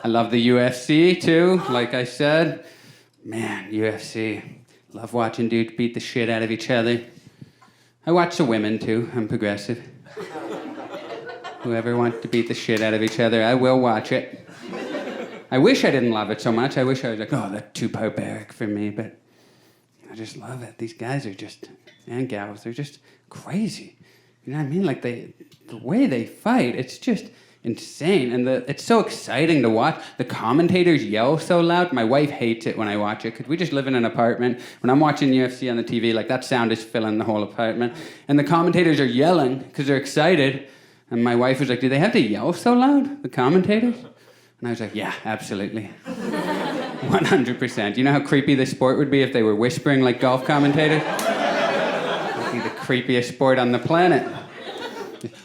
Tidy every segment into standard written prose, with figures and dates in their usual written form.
I love the UFC too, like I said. Man, UFC. Love watching dudes beat the shit out of each other. I watch the women too. I'm progressive. Whoever wants to beat the shit out of each other, I will watch it. I wish I didn't love it so much. I wish I was like, oh, that's too barbaric for me, but I just love it. These guys are just, and gals, they're just crazy. You know what I mean? Like, the way they fight, it's just insane. And it's so exciting to watch. The commentators yell so loud. My wife hates it when I watch it, because we just live in an apartment. When I'm watching UFC on the TV, like, that sound is filling the whole apartment. And the commentators are yelling because they're excited. And my wife was like, do they have to yell so loud, the commentators? And I was like, yeah, absolutely. 100%. You know how creepy this sport would be if they were whispering like golf commentators? It'd be the creepiest sport on the planet.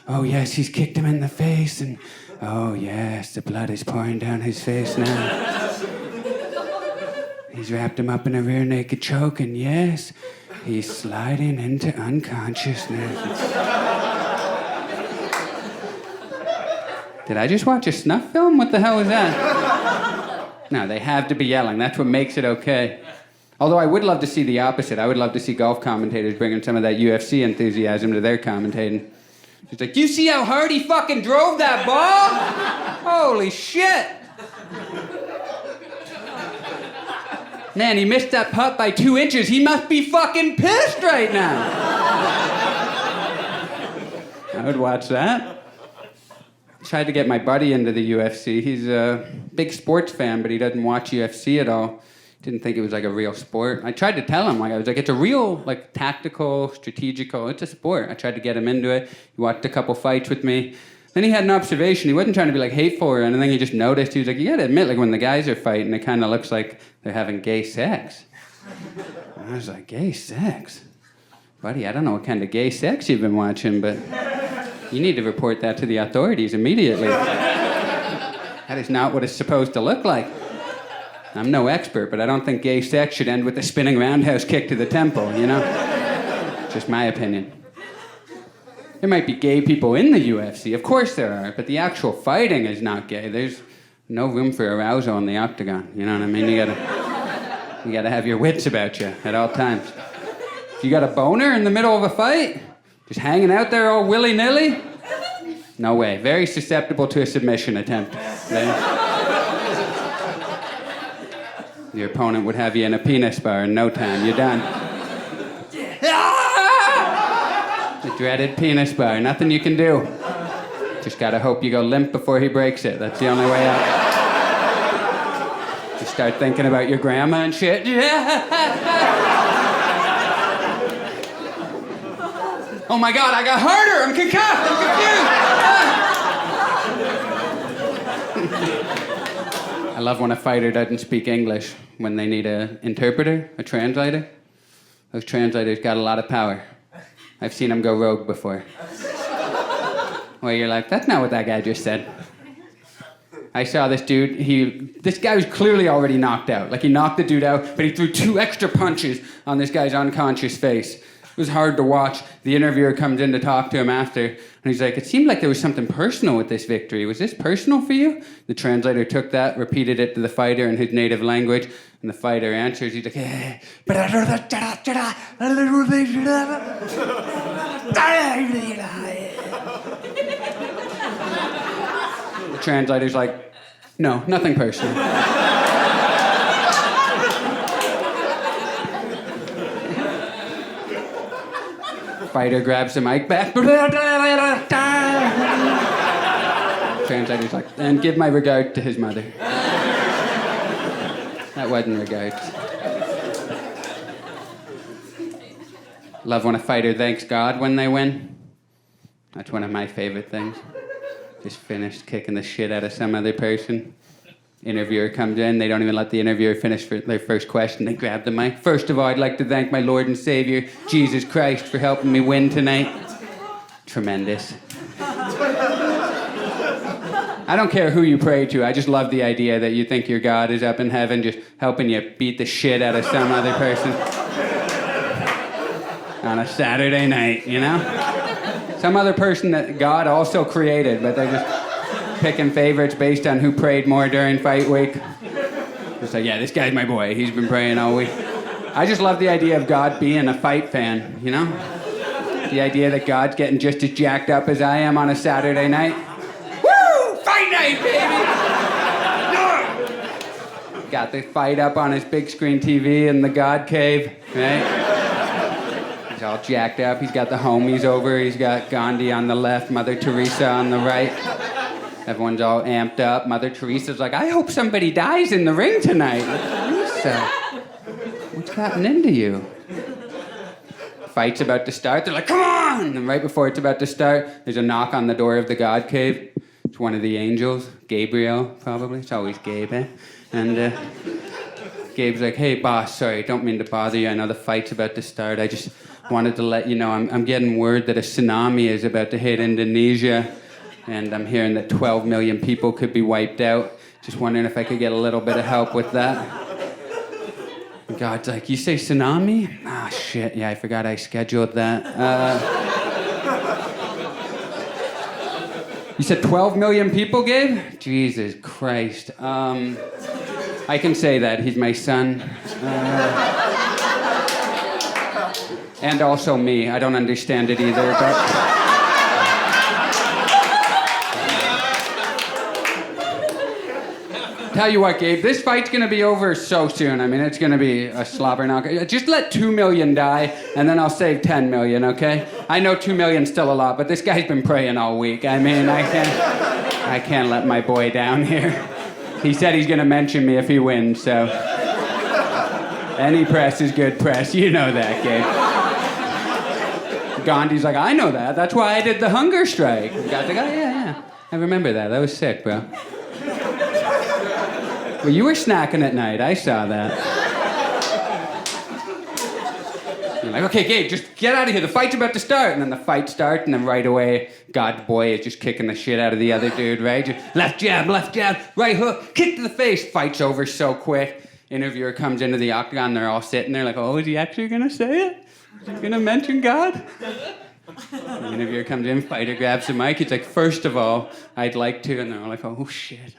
Oh, yes, he's kicked him in the face, and oh, yes, the blood is pouring down his face now. He's wrapped him up in a rear naked choke, and yes, he's sliding into unconsciousness. Did I just watch a snuff film? What the hell was that? No, they have to be yelling. That's what makes it okay. Although I would love to see the opposite. I would love to see golf commentators bringing some of that UFC enthusiasm to their commentating. It's like, you see how hard he fucking drove that ball? Holy shit! Man, he missed that putt by 2 inches. He must be fucking pissed right now. I would watch that. Tried to get my buddy into the UFC. He's a big sports fan, but he doesn't watch UFC at all. Didn't think it was like a real sport. I tried to tell him, I was like, it's a real, like, tactical, strategical, it's a sport. I tried to get him into it. He watched a couple fights with me. Then he had an observation. He wasn't trying to be, like, hateful or anything. He just noticed. He was like, you gotta admit, like, when the guys are fighting, it kind of looks like they're having gay sex. And I was like, gay sex? Buddy, I don't know what kind of gay sex you've been watching, but you need to report that to the authorities immediately. That is not what it's supposed to look like. I'm no expert, but I don't think gay sex should end with a spinning roundhouse kick to the temple, you know? Just my opinion. There might be gay people in the UFC, of course there are, but the actual fighting is not gay. There's no room for arousal in the octagon, you know what I mean? You gotta have your wits about you at all times. If you got a boner in the middle of a fight, just hanging out there all willy-nilly, no way. Very susceptible to a submission attempt. Your opponent would have you in a penis bar in no time. You're done. The dreaded penis bar. Nothing you can do. Just gotta hope you go limp before he breaks it. That's the only way out. Just start thinking about your grandma and shit. Oh my God, I got harder. I'm concussed. I'm confused. I love when a fighter doesn't speak English, when they need an interpreter, a translator. Those translators got a lot of power. I've seen them go rogue before. Where you're like, that's not what that guy just said. I saw this dude, this guy was clearly already knocked out. Like, he knocked the dude out, but he threw 2 extra punches on this guy's unconscious face. It was hard to watch. The interviewer comes in to talk to him after, and he's like, it seemed like there was something personal with this victory. Was this personal for you? The translator took that, repeated it to the fighter in his native language, and the fighter answers. He's like, the translator's like, no, nothing personal. Fighter grabs the mic back. Translator's like, and give my regard to his mother. That wasn't regards. Love when a fighter thanks God when they win. That's one of my favorite things. Just finished kicking the shit out of some other person. Interviewer comes in, they don't even let the interviewer finish their first question. They grab the mic. First of all, I'd like to thank my Lord and Savior, Jesus Christ, for helping me win tonight. Tremendous. I don't care who you pray to. I just love the idea that you think your God is up in heaven just helping you beat the shit out of some other person on a Saturday night, you know? Some other person that God also created, but they're just picking favorites based on who prayed more during fight week. It's like, yeah, this guy's my boy. He's been praying all week. I just love the idea of God being a fight fan, you know? The idea that God's getting just as jacked up as I am on a Saturday night. Woo! Fight night, baby! Got the fight up on his big screen TV in the God cave, right? He's all jacked up. He's got the homies over. He's got Gandhi on the left, Mother Teresa on the right. Everyone's all amped up. Mother Teresa's like, I hope somebody dies in the ring tonight. Teresa, what's happening to you? Fight's about to start. They're like, come on! And right before it's about to start, there's a knock on the door of the God cave. It's one of the angels. Gabriel, probably. It's always Gabe, eh? And Gabe's like, hey, boss, sorry, don't mean to bother you. I know the fight's about to start. I just wanted to let you know I'm getting word that a tsunami is about to hit Indonesia. And I'm hearing that 12 million people could be wiped out. Just wondering if I could get a little bit of help with that. And God's like, you say tsunami? Ah, shit, yeah, I forgot I scheduled that. You said 12 million people, Gabe? Jesus Christ. I can say that. He's my son. And also me. I don't understand it either, but... Tell you what, Gabe, this fight's gonna be over so soon. I mean, it's gonna be a slobber knocker. Just let 2 million die, and then I'll save 10 million, okay? I know 2 million's still a lot, but this guy's been praying all week. I mean, I can't let my boy down here. He said he's gonna mention me if he wins, so... Any press is good press. You know that, Gabe. Gandhi's like, I know that. That's why I did the hunger strike. God's like, oh, yeah. I remember that. That was sick, bro. Well, you were snacking at night. I saw that. You're like, okay, Gabe, just get out of here. The fight's about to start. And then the fight starts, and then right away, God's boy is just kicking the shit out of the other dude, right? Just left jab, right hook, kick to the face. Fight's over so quick. Interviewer comes into the octagon. They're all sitting there like, oh, is he actually going to say it? Is he going to mention God? The interviewer comes in, fighter grabs the mic. He's like, first of all, I'd like to. And they're all like, oh, shit.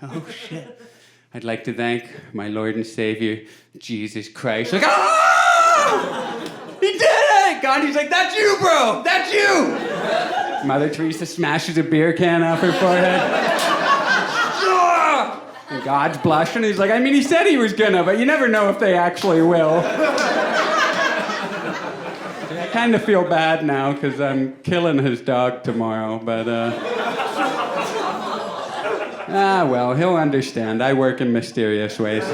I'd like to thank my Lord and Savior, Jesus Christ. Like, ah! He did it! Gandhi's like, that's you, bro! That's you! Mother Teresa smashes a beer can off her forehead. And God's blushing. He's like, I mean, he said he was gonna, but you never know if they actually will. I kind of feel bad now, because I'm killing his dog tomorrow, but, well, he'll understand. I work in mysterious ways.